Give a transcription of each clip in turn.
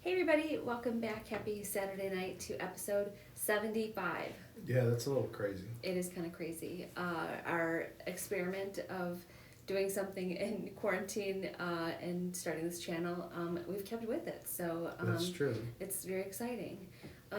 Hey everybody, welcome back. Happy Saturday night to episode 75. Yeah, that's a little crazy. It is kind of crazy. Our experiment of doing something in quarantine and starting this channel, we've kept with it. So That's true. it's very exciting.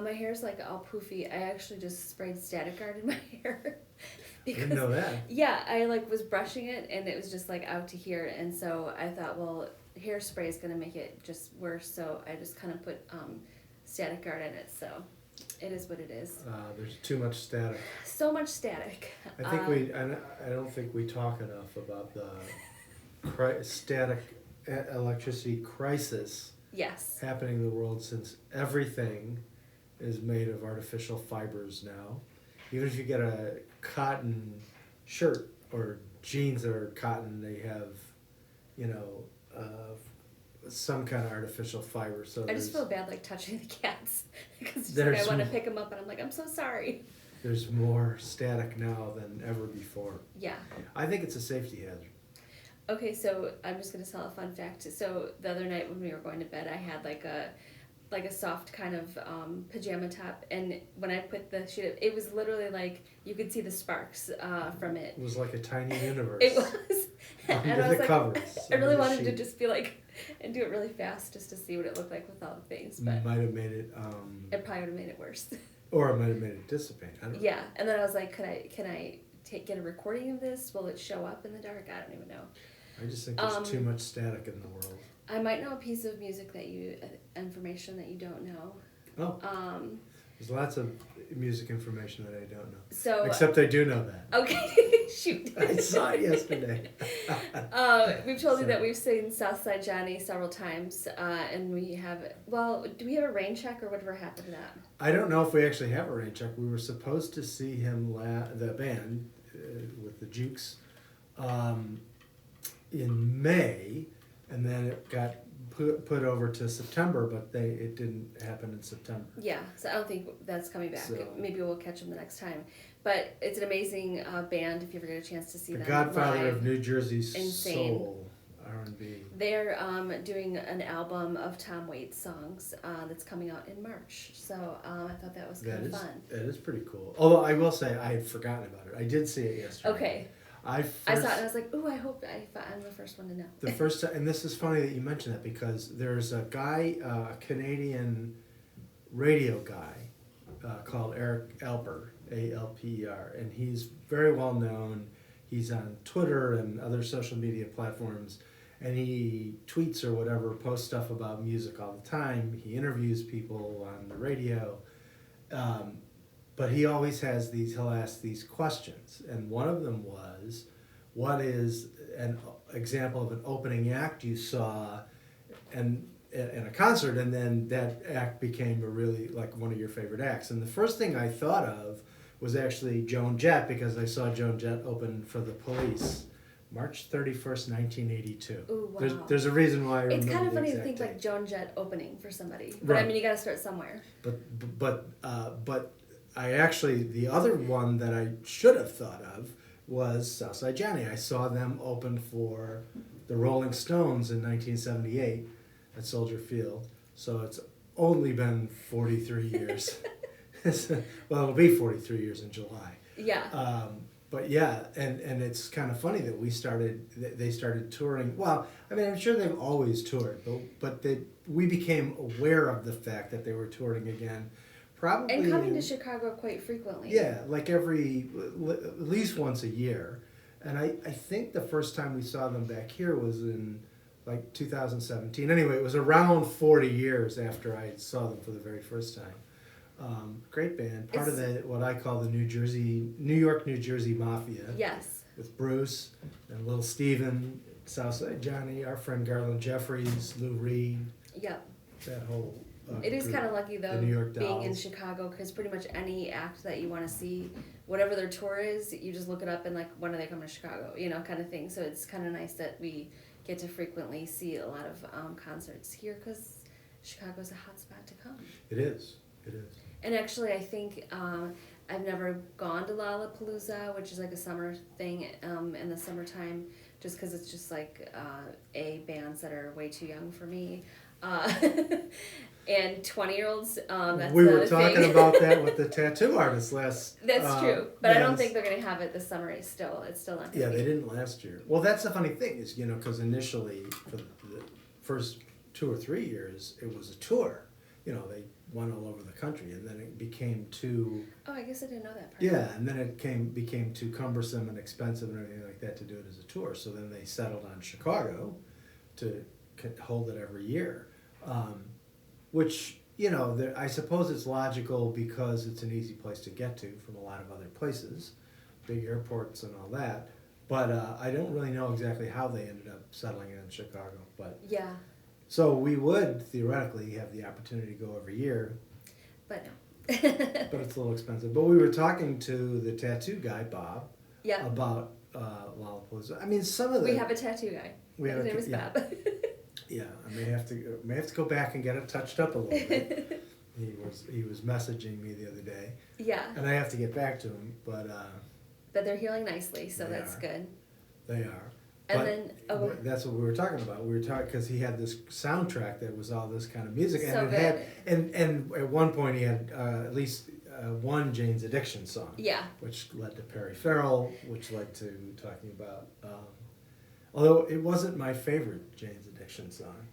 My hair's like all poofy. I actually just sprayed static guard in my hair. I didn't know that. Yeah, I like was brushing it and it was just like out to here, and so I thought, well, hairspray is gonna make it just worse, so I just kind of put static guard in it. So it is what it is. There's too much static. So much static. I think I don't think we talk enough about the static electricity crisis Yes. happening in the world, since everything is made of artificial fibers now. Even if you get a cotton shirt or jeans that are cotton, they have, some kind of artificial fiber. So I just feel bad like touching the cats because it's like There's I want to some- pick them up and I'm like, I'm so sorry. there's more static now than ever before. Yeah. I think it's a safety hazard. Okay, so I'm just gonna tell a fun fact. So the other night when we were going to bed, I had like a soft kind of pajama top, and when I put the sheet, it was literally like you could see the sparks from it. It was like a tiny universe. It was, Under and I was the like, covers, I really under the wanted to sheet. just be like and do it really fast just to see what it looked like with all the things, but Might have made it, it probably would have made it worse. or it might have made it dissipate. I don't know. Yeah, and then I was like, can I get a recording of this? Will it show up in the dark? I don't even know. I just think there's too much static in the world. I might know a piece of music that information that you don't know. Oh, there's lots of music information that I don't know. So Except I do know that. okay, shoot. I saw it yesterday. We've told you that So- we've seen Southside Johnny several times, and we have. Well, do we have a rain check or whatever happened to that? I don't know if we actually have a rain check. We were supposed to see him, the band, with the Jukes, in May, and then it got put over to September, but it didn't happen in September. Yeah, so I don't think that's coming back. So- Maybe we'll catch them the next time. But it's an amazing band if you ever get a chance to see The them Godfather live. of New Jersey's Insane. soul R&B. They're doing an album of Tom Waits songs that's coming out in March. So I thought that was kind of fun. That is pretty cool. Although I will say I had forgotten about it. I did see it yesterday. Okay. I saw it and I was like, ooh, I hope I'm the first one to know. The first time, and this is funny that you mentioned that, because there's a guy, a Canadian radio guy called Eric Alper, Alper, and he's very well known. He's on Twitter and other social media platforms, and he tweets or whatever, posts stuff about music all the time. He interviews people on the radio, but he always has he'll ask these questions, and one of them was, what is an example of an opening act you saw in a concert, and then that act became a really, like, one of your favorite acts? And the first thing I thought of was actually Joan Jett, because I saw Joan Jett open for the Police March 31st, 1982. Ooh, wow. There's a reason why I remember It's kind of the funny to exact think date. like Joan Jett opening for somebody. But I Right. mean, you got to start somewhere. But I actually, the other one that I should have thought of was Southside Johnny. I saw them open for the Rolling Stones in 1978 at Soldier Field. So it's only been 43 years. Well, it'll be 43 years in July. Yeah. But yeah, and it's kind of funny that they started touring. Well, I mean, I'm sure they've always toured, but we became aware of the fact that they were touring again. Probably And coming to Chicago quite frequently. Yeah, like at least once a year. And I think the first time we saw them back here was in like 2017. Anyway, it was around 40 years after I saw them for the very first time. Great band, part of what I call the New York, New Jersey Mafia. Yes. With Bruce and Little Steven, Southside Johnny, our friend Garland Jeffries, Lou Reed, Yep. that whole It is group. kind of lucky though, The New York being in Dolls. Chicago, because pretty much any act that you want to see, whatever their tour is, you just look it up and like, when are they coming to Chicago? You know, kind of thing. So it's kind of nice that we get to frequently see a lot of concerts here, because Chicago's a hot spot to come. It is. And actually, I think I've never gone to Lollapalooza, which is like a summer thing in the summertime, just because it's just like bands that are way too young for me. Uh, and 20-year-olds, that's We were the talking thing. about that with the tattoo artist last. That's true, but I don't yes. think they're going to have it this summer. It's still not going to Yeah, be. they didn't last year. Well, that's the funny thing is, because initially for the first 2 or 3 years, it was a tour. They went all over the country, and then it became too. Oh, I guess I didn't know that part. Yeah, and then it became too cumbersome and expensive and everything like that to do it as a tour. So then they settled on Chicago to hold it every year, which I suppose it's logical because it's an easy place to get to from a lot of other places, big airports and all that. But I don't really know exactly how they ended up settling in Chicago. But Yeah, so we would theoretically have the opportunity to go every year, but no. but it's a little expensive. But we were talking to the tattoo guy, Bob, Yeah, about Lollapalooza. I mean, some of the we have a tattoo guy. we have His a name is yeah, Bob. yeah. I may have to go back and get it touched up a little bit. He was messaging me the other day, Yeah, and I have to get back to him. But but they're healing nicely, so They that's are. good. they are. And But then that's what we were talking about. We were talking because he had this soundtrack that was all this kind of music, and So it had, good. and at one point he had at least one Jane's Addiction song, Yeah, which led to Perry Farrell, which led to talking about. Although it wasn't my favorite Jane's Addiction song,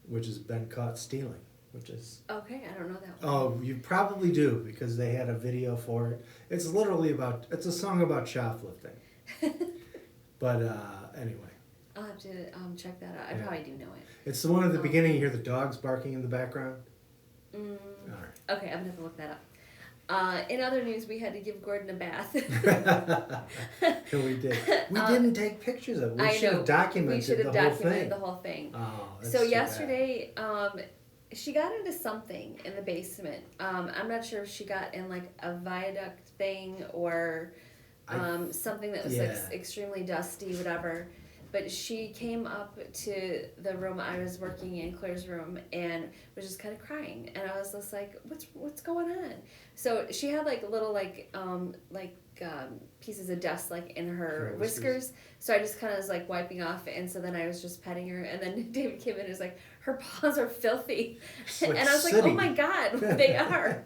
which has Been Caught Stealing, which is. okay, I don't know that one. Oh, you probably do because they had a video for it. It's it's a song about shoplifting. But anyway, I'll have to check that out. I Yeah. probably do know it. it's the one at the beginning. You hear the dogs barking in the background. Mm, All right. okay, I'm gonna have to look that up. In other news, we had to give Gordon a bath. We did. We Uh, didn't take pictures of it. We I should know. have documented We should have the whole documented thing. the whole thing. Oh, that's So too bad. yesterday, she got into something in the basement. I'm not sure if she got in like a viaduct thing or something that was like yeah. extremely dusty, whatever. But she came up to the room I was working in, Claire's room, and was just kind of crying. And I was just like, "What's going on?" So she had like little pieces of dust like in her whiskers. So I just kind of was like wiping off, and so then I was just petting her, and then David came in and was like, "Her paws are filthy," Like and I was like, sooty. "Oh my god, they are."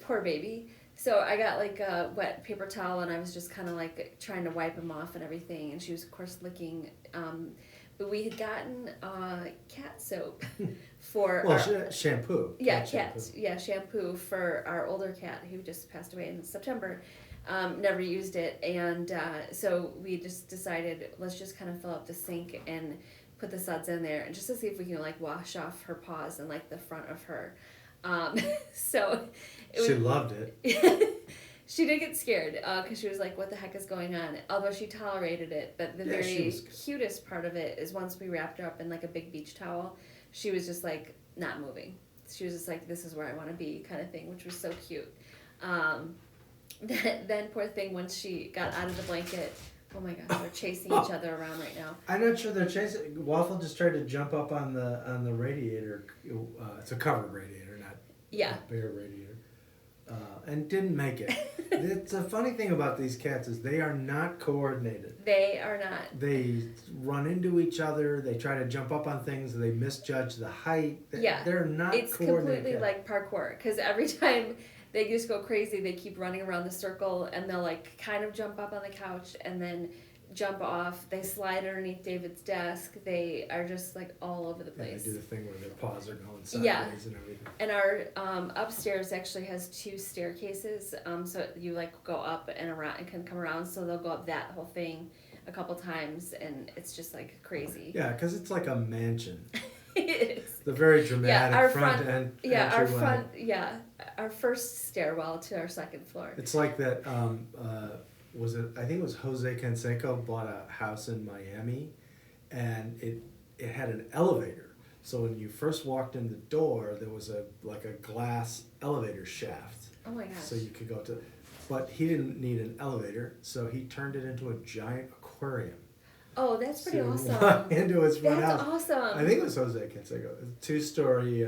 Poor baby. So I got like a wet paper towel and I was just kind of like trying to wipe him off and everything. And she was of course licking. But we had gotten cat soap for shampoo. Yeah, Cat cat. shampoo. Yeah, shampoo for our older cat who just passed away in September. Never used it, and so we just decided let's just kind of fill up the sink and put the suds in there, and just to see if we can like wash off her paws and like the front of her. So She loved it. she did get scared because she was like, "What the heck is going on?" Although she tolerated it, but the very cutest part of it is once we wrapped her up in like a big beach towel, she was just like not moving. She was just like, "This is where I want to be," kind of thing, which was so cute. Then poor thing, once she got out of the blanket, oh my gosh, they're chasing each other around right now. I'm not sure they're chasing. Waffle just tried to jump up on the radiator. It's a covered radiator, not Yeah. a bare radiator, and didn't make it. It's a funny thing about these cats is they are not coordinated. They are not. They run into each other. They try to jump up on things. They misjudge the height. Yeah. They're not It's coordinated. completely like parkour because every time they just go crazy, they keep running around the circle and they'll like kind of jump up on the couch and then jump off. They slide underneath David's desk. They are just like all over the Yeah, place. they do the thing where their paws are going sideways Yeah. and everything. And our upstairs actually has 2 staircases, so you like go up and around and can come around. So they'll go up that whole thing a couple times, and it's just like crazy. Yeah, because it's like a mansion. It is. The very dramatic our front end. Yeah, our entryway. front. Yeah, our first stairwell to our second floor. It's like that. Was it? I think it was Jose Canseco bought a house in Miami, and it had an elevator. So when you first walked in the door, there was a glass elevator shaft. Oh my gosh. So you could go to, but he didn't need an elevator, so he turned it into a giant aquarium. Oh, that's pretty So you awesome. walk into his front That's house. awesome. I think it was Jose Canseco. A 2-story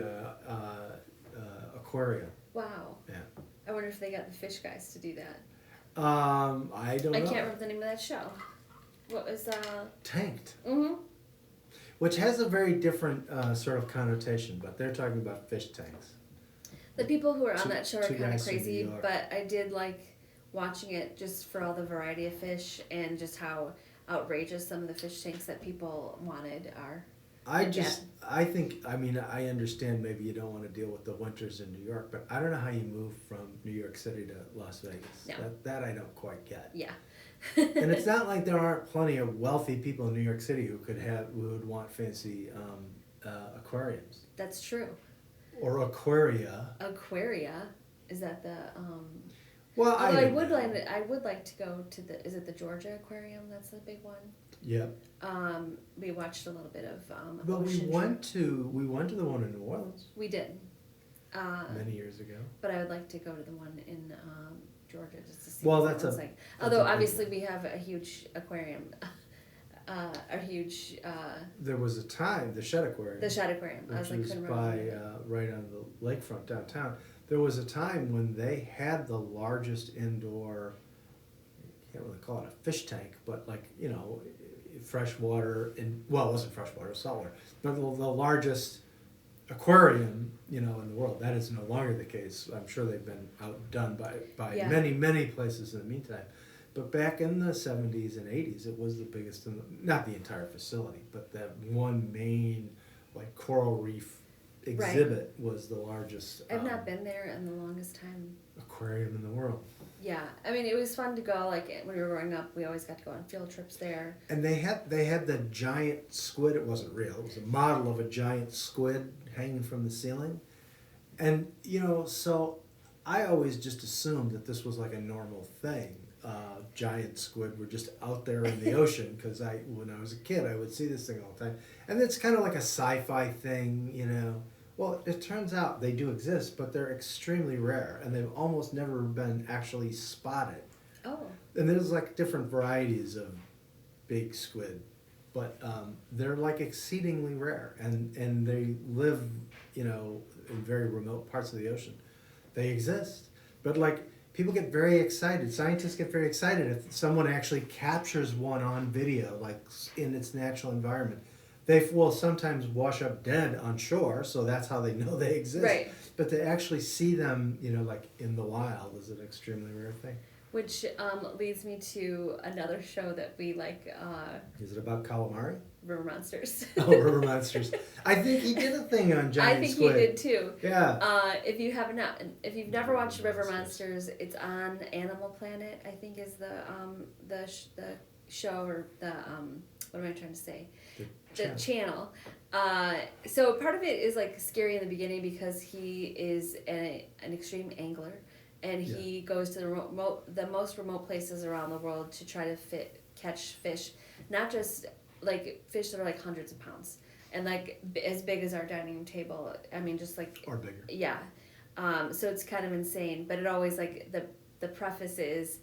aquarium. Wow. Yeah. I wonder if they got the fish guys to do that. I don't know. I can't remember the name of that show. What was Tanked. Mhm. which has a very different sort of connotation, but they're talking about fish tanks. The people who are on Two- that show are two kind of guys from crazy, New York. but I did like watching it just for all the variety of fish and just how outrageous some of the fish tanks that people wanted are. I understand maybe you don't want to deal with the winters in New York, but I don't know how you move from New York City to Las Vegas. No. That I don't quite get. Yeah. And it's not like there aren't plenty of wealthy people in New York City who would want fancy aquariums That's true. or aquaria. Aquaria, is that the Well, although I don't would know. I would like to go to is it the Georgia Aquarium? That's the big one. Yep. We watched a little bit of But we Ocean went to the one in New Orleans We did. many years ago. But I would like to go to the one in Georgia just to see Well, what that's that looks a- like. that's Although a big obviously one. we have a huge aquarium, a huge There was a time the Shed Aquarium. the Shad Aquarium. I Which was like was couldn't by remember. right on the lakefront downtown. There was a time when they had the largest indoor, I can't really call it a fish tank, but like, freshwater, it wasn't freshwater, it was saltwater, but the largest aquarium, in the world. That is no longer the case. I'm sure they've been outdone by Yeah. many, many places in the meantime. But back in the 70s and 80s, it was the biggest, not the entire facility, but that one main, like, coral reef exhibit was the largest I've not been there in the longest time. aquarium in the world. Yeah, I mean it was fun to go. Like when we were growing up, we always got to go on field trips there. And they had the giant squid. It wasn't real. It was a model of a giant squid hanging from the ceiling. And so I always just assumed that this was like a normal thing. Giant squid were just out there in the ocean because when I was a kid, I would see this thing all the time. And it's kind of like a sci-fi thing. Well, it turns out they do exist, but they're extremely rare, and they've almost never been actually spotted. Oh. And there's like different varieties of big squid, but they're like exceedingly rare, and they live, in very remote parts of the ocean. They exist, but like people get very excited. Scientists get very excited if someone actually captures one on video, like in its natural environment. They will sometimes wash up dead on shore, so that's how they know they exist. Right. But to actually see them, like in the wild, is an extremely rare thing. Which leads me to another show that we like, Is it about calamari? River Monsters. Oh, River Monsters. I think he did a thing on giant I think squid. he did too. Yeah. If you've never watched River Monsters, it's on Animal Planet. I think is the show or the what am I trying to say? The channel. So part of it is like scary in the beginning because he is an extreme angler, and he goes to the most remote places around the world to try to catch fish, not just like fish that are like hundreds of pounds and like as big as our dining room table. I mean, just like Or bigger. Yeah. So it's kind of insane, but it always like the preface is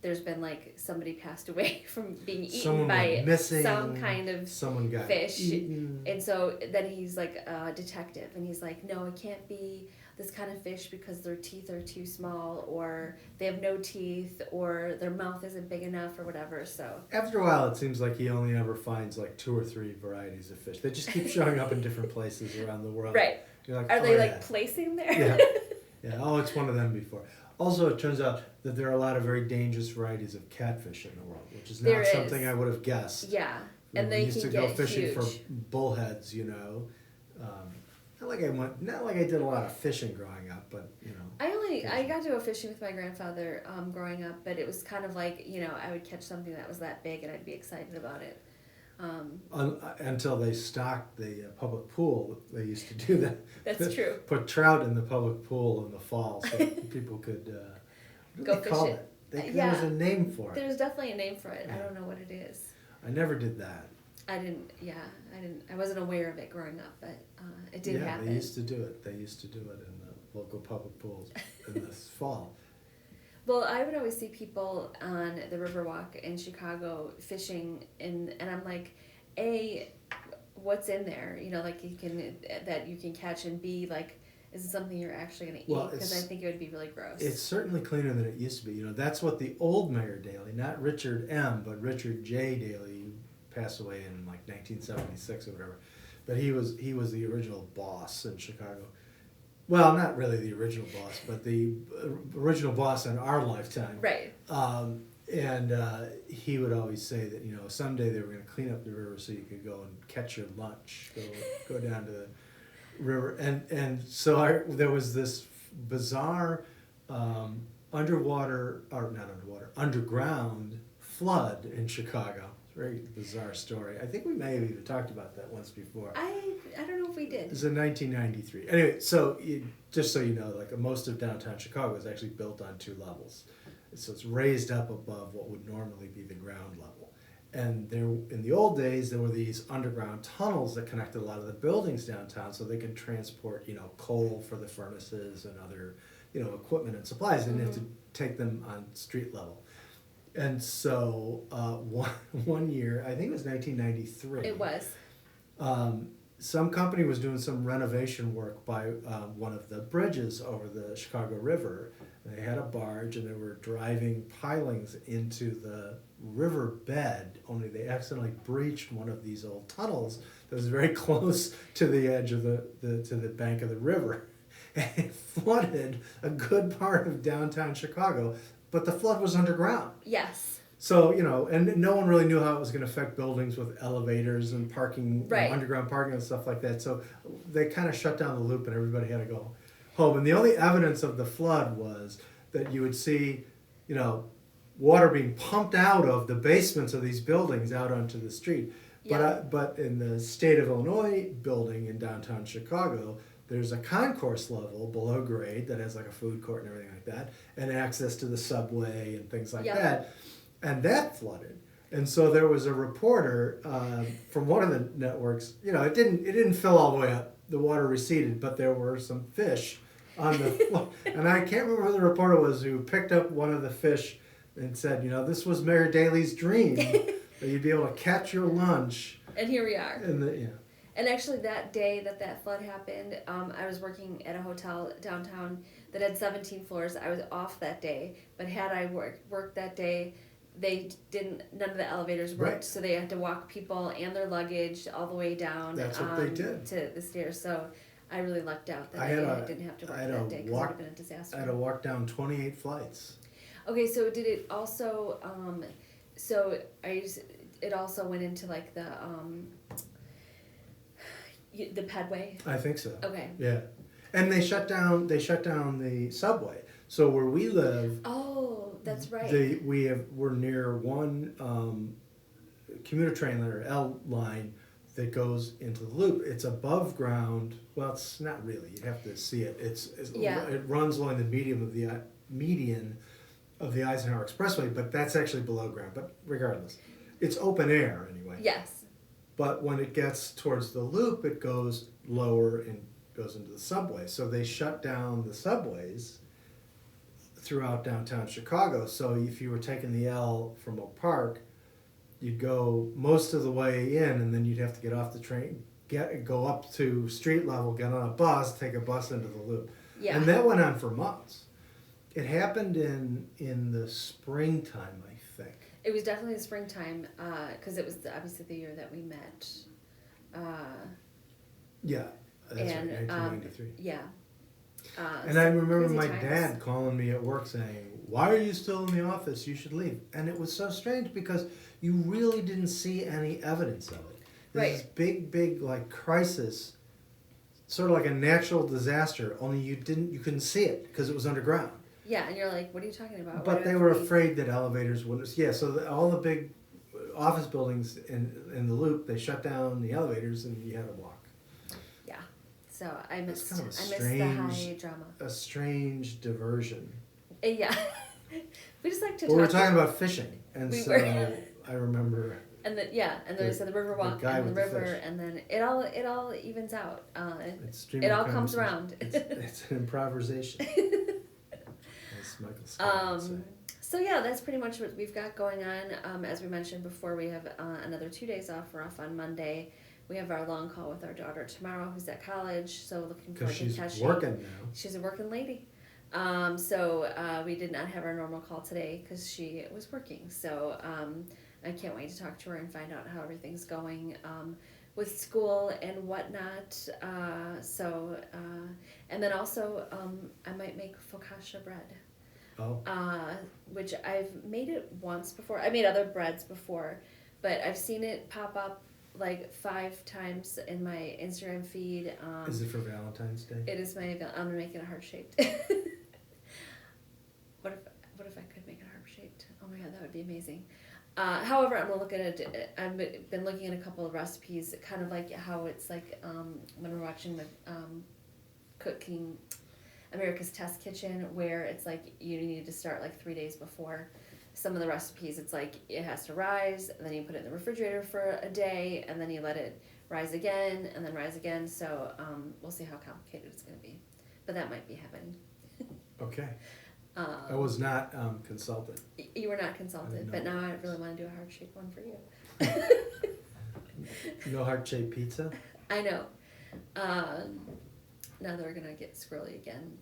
there's been like somebody passed away from being eaten Someone by went missing, some kind of someone got fish. eaten. And so then he's like a detective, and he's like, no, it can't be this kind of fish because their teeth are too small, or they have no teeth, or their mouth isn't big enough, or whatever. So After a while, it seems like he only ever finds like 2 or 3 varieties of fish. They just keep showing up in different places around the world. right. You're like, Are oh, they yeah. like placing there? Yeah. Yeah. Oh, it's one of them before. Also, it turns out that there are a lot of very dangerous varieties of catfish in the world, which is There not is. something I would have guessed. Yeah. When And we they used can to go get fishing huge. for bullheads, not like I did a lot of fishing growing up, but I got to go fishing with my grandfather growing up, but it was kind of like, I would catch something that was that big and I'd be excited about it. Until they stocked the public pool. They used to do that. That's true. Put trout in the public pool in the fall so people could what do Go they fish call it. There was a name for it. There's definitely a name for it. I Yeah. don't know what it is. I never did that. I wasn't aware of it growing up, but it did happen. They used to do it. They used to do it in the local public pools in the fall. Well, I would always see people on the Riverwalk in Chicago fishing, and I'm like, A, what's in there? Like that you can catch, and B, like, is it something you're actually going to Well, eat? Because I think it would be really gross. It's certainly cleaner than it used to be. That's what the old Mayor Daley, not Richard M., but Richard J. Daley, passed away in like 1976 or whatever. But he was the original boss in Chicago. Well, not really the original boss, but the original boss in our lifetime. Right. And he would always say that, you know, someday they were going to clean up the river so you could go and catch your lunch, go down to the river. And so there was this bizarre underground flood in Chicago. It's a very bizarre story. I think we may have even talked about that once before. I don't know if we did. It was in 1993. Anyway, so just so you know, like most of downtown Chicago is actually built on 2 levels. So it's raised up above what would normally be the ground level. And there, in the old days, there were these underground tunnels that connected a lot of the buildings downtown, so they could transport, you know, coal for the furnaces and other, you know, equipment and supplies. They didn't have to take them on street level. And so one year, I think it was 1993. It was. Some company was doing some renovation work by one of the bridges over the Chicago River. They had a barge and they were driving pilings into the river bed, only they accidentally breached one of these old tunnels that was very close to the edge of to the bank of the river. And it flooded a good part of downtown Chicago, but the flood was underground. Yes. So, you know, and no one really knew how it was going to affect buildings with elevators and parking, right. You know, underground parking and stuff like that. So they kind of shut down the loop and everybody had to go home. And the only evidence of the flood was that you would see, you know, water being pumped out of the basements of these buildings out onto the street. Yep. But in the state of Illinois building in downtown Chicago, there's a concourse level below grade that has like a food court and everything like that, and access to the subway and things like Yep. that. And that flooded. And so there was a reporter from one of the networks. You know, it didn't fill all the way up. The water receded, but there were some fish on the floor. And I can't remember who the reporter was who picked up one of the fish and said, you know, this was Mayor Daley's dream, that you'd be able to catch your lunch. And here we are. Yeah. And actually that day that flood happened, I was working at a hotel downtown that had 17 floors. I was off that day, but had I worked that day, none of the elevators worked, Right. so they had to walk people and their luggage all the way down. That's what they did. To the stairs. So I really lucked out that I didn't have to work that day because it would have been a disaster. I had to walk down 28 flights. Okay, so did it also? It also went into like the pedway. I think so. Okay. Yeah, and they shut down the subway. So where we live. Oh, that's right. We're near one commuter train or L line that goes into the loop. It's above ground. Well, it's not really. You'd have to see it. It runs along the median of the Eisenhower Expressway, but that's actually below ground. But regardless, it's open air anyway. Yes. But when it gets towards the loop, it goes lower and goes into the subway. So they shut down the subways throughout downtown Chicago. So if you were taking the L from Oak Park, you'd go most of the way in, and then you'd have to get off the train, go up to street level, get on a bus, take a bus into the loop. Yeah. And that went on for months. It happened in the springtime, I think. It was definitely the springtime, because it was obviously the year that we met. Yeah, that's and, right, 1993. Yeah. And I remember my times. dad calling me at work saying, "Why are you still in the office? You should leave." And it was so strange because you really didn't see any evidence of it. This big like crisis, sort of like a natural disaster, only you couldn't see it because it was underground. Yeah, and you're like, what are you talking about? But they were afraid that elevators wouldn't. Yeah, so all the big office buildings in the loop, they shut down the elevators and you had to walk. Yeah, so I missed kind of the high drama. A strange diversion. Yeah, we just like to. Well, we were talk talking about fishing, and so I remember. And then I said the river walk and the river, and then it all evens out. It all comes around. It's an improvisation. As Michael Scott would say. So yeah, that's pretty much what we've got going on. As we mentioned before, we have another 2 days off. We're off on Monday. We have our long call with our daughter tomorrow, who's at college. So looking forward to Because she's working now. She's a working lady. So we did not have our normal call today because she was working. So I can't wait to talk to her and find out how everything's going with school and whatnot. And then also I might make focaccia bread. Oh. Which I've made it once before. I made other breads before, but I've seen it pop up like 5 times in my Instagram feed. Is it for Valentine's Day? It is I'm making it heart shaped. What if I could make it heart shaped? Oh my god, that would be amazing. However, I'm gonna look at it. I've been looking at a couple of recipes, kind of like how it's like when we're watching the cooking America's Test Kitchen, where it's like you need to start like 3 days before. Some of the recipes, it's like it has to rise, and then you put it in the refrigerator for a day, and then you let it rise again, and then rise again. So we'll see how complicated it's going to be, but that might be happening. Okay. I was not consulted. You were not consulted, but now I really want to do a heart-shaped one for you. No heart-shaped pizza? I know. Now they're going to get squirrely again.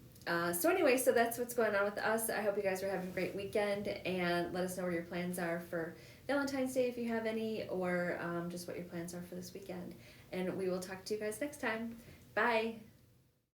So anyway, so that's what's going on with us. I hope you guys are having a great weekend, and let us know what your plans are for Valentine's Day if you have any, or just what your plans are for this weekend. And we will talk to you guys next time. Bye.